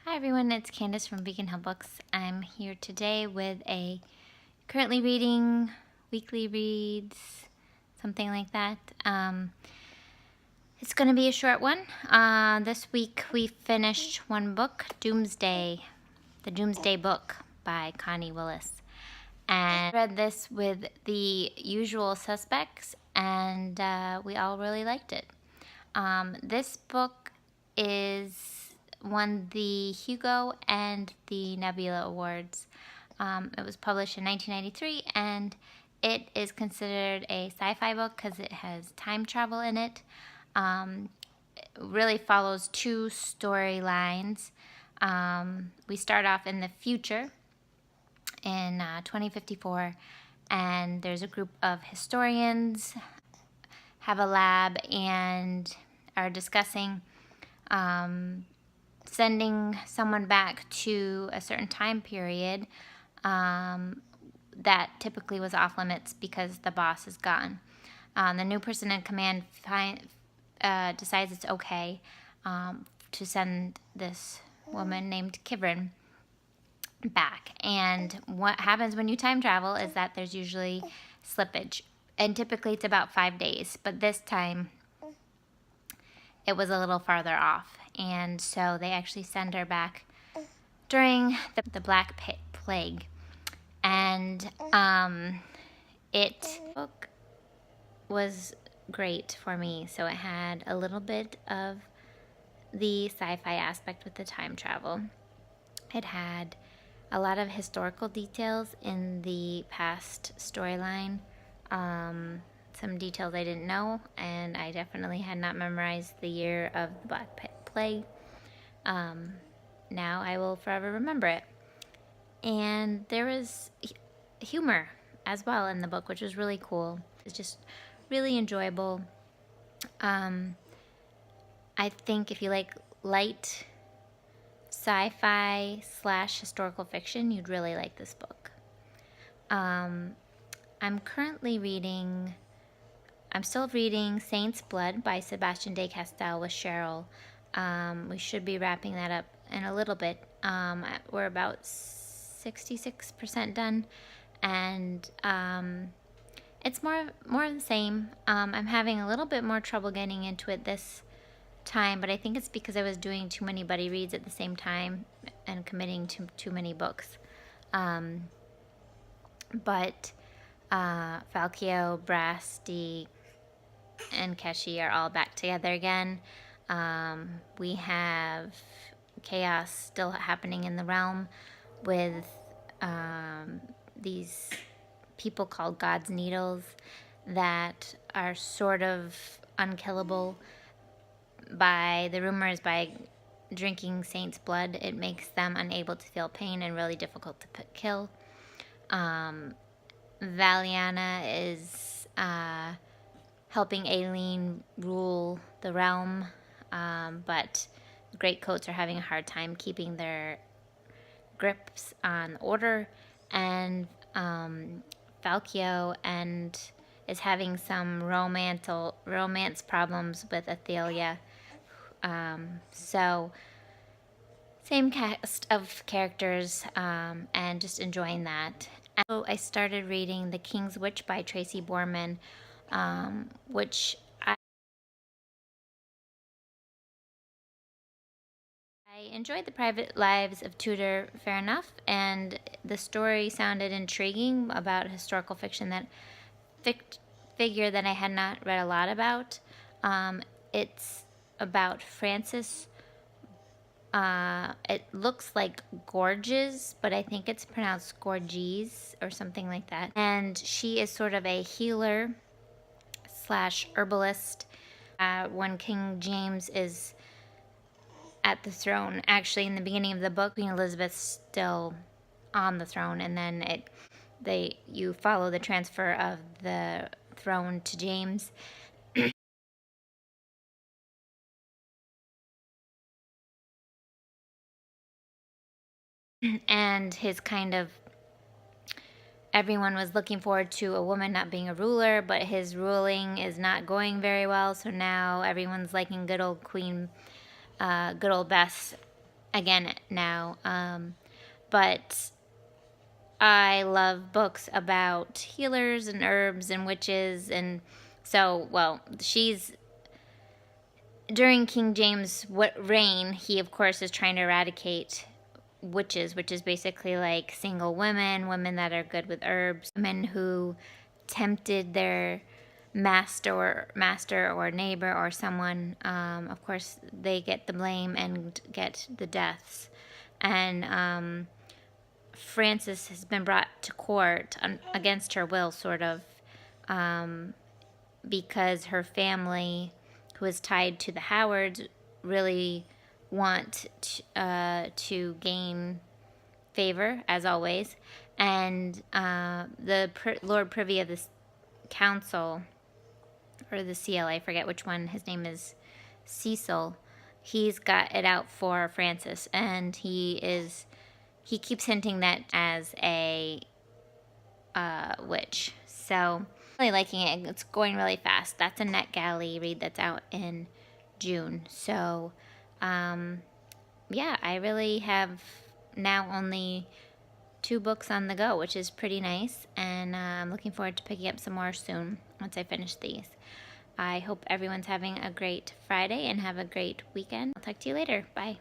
Hi everyone, it's Candace from Vegan Hell Books. I'm here today with a currently reading weekly reads, something like that. It's going to be a short one. This week we finished one book, Doomsday, the Doomsday book by Connie Willis. And I read this with the usual suspects and we all really liked it. This book won the Hugo and the Nebula Awards. It was published in 1993 and it is considered a sci-fi book because it has time travel in it. It really follows two storylines. We start off in the future in 2054, and there's a group of historians have a lab and are discussing sending someone back to a certain time period that typically was off limits because the boss is gone. The new person in command decides it's okay to send this woman named Kivrin back. And what happens when you time travel is that there's usually slippage. And typically it's about 5 days. But this time it was a little farther off. And so they actually send her back during the Black Plague. And it book was great for me. So it had a little bit of the sci-fi aspect with the time travel. It had a lot of historical details in the past storyline. Some details I didn't know, and I definitely had not memorized the year of the Black Plague. Now I will forever remember it. And there was humor as well in the book, which was really cool. It's just really enjoyable. I think if you like light sci-fi / historical fiction, you'd really like this book. I'm still reading Saint's Blood by Sebastian de Castell with Cheryl. We should be wrapping that up in a little bit. We're about 66% done, and it's more of the same. I'm having a little bit more trouble getting into it this time, but I think it's because I was doing too many buddy reads at the same time and committing to too many books. But Falkio, Brasti, and Keshi are all back together again. We have chaos still happening in the realm with these people called God's Needles that are sort of unkillable. The rumors by drinking Saint's blood, it makes them unable to feel pain and really difficult to kill. Valiana is helping Aileen rule the realm, but Greatcoats are having a hard time keeping their grips on order, and Falkio is having some romance problems with Athelia. So same cast of characters, and just enjoying that. So I started reading The King's Witch by Tracy Borman, which I enjoyed. The Private Lives of Tudor, fair enough, and the story sounded intriguing about historical fiction figure that I had not read a lot about. It's about Frances. It looks like Gorges, but I think it's pronounced Gorges or something like that. And she is sort of a healer / herbalist when King James is at the throne. Actually, in the beginning of the book, Queen Elizabeth's still on the throne, and then you follow the transfer of the throne to James. And everyone was looking forward to a woman not being a ruler, but his ruling is not going very well, so now everyone's liking good old Bess again now. But I love books about healers and herbs and witches, and so, well, she's during King James' reign. He, of course, is trying to eradicate witches, which is basically like single women that are good with herbs, women who tempted their master or neighbor or someone. Of course, they get the blame and get the deaths, and Frances has been brought to court against her will, sort of, because her family, who is tied to the Howards, really want to gain favor, as always. And the Lord Privy of the Council, or the CL, I forget which one, his name is Cecil, he's got it out for Frances, and he keeps hinting that as a witch. So, really liking it. It's going really fast. That's a NetGalley read that's out in June. So, yeah, I really have now only 2 books on the go, which is pretty nice. And I'm looking forward to picking up some more soon once I finish these. I hope everyone's having a great Friday and have a great weekend. I'll talk to you later. Bye.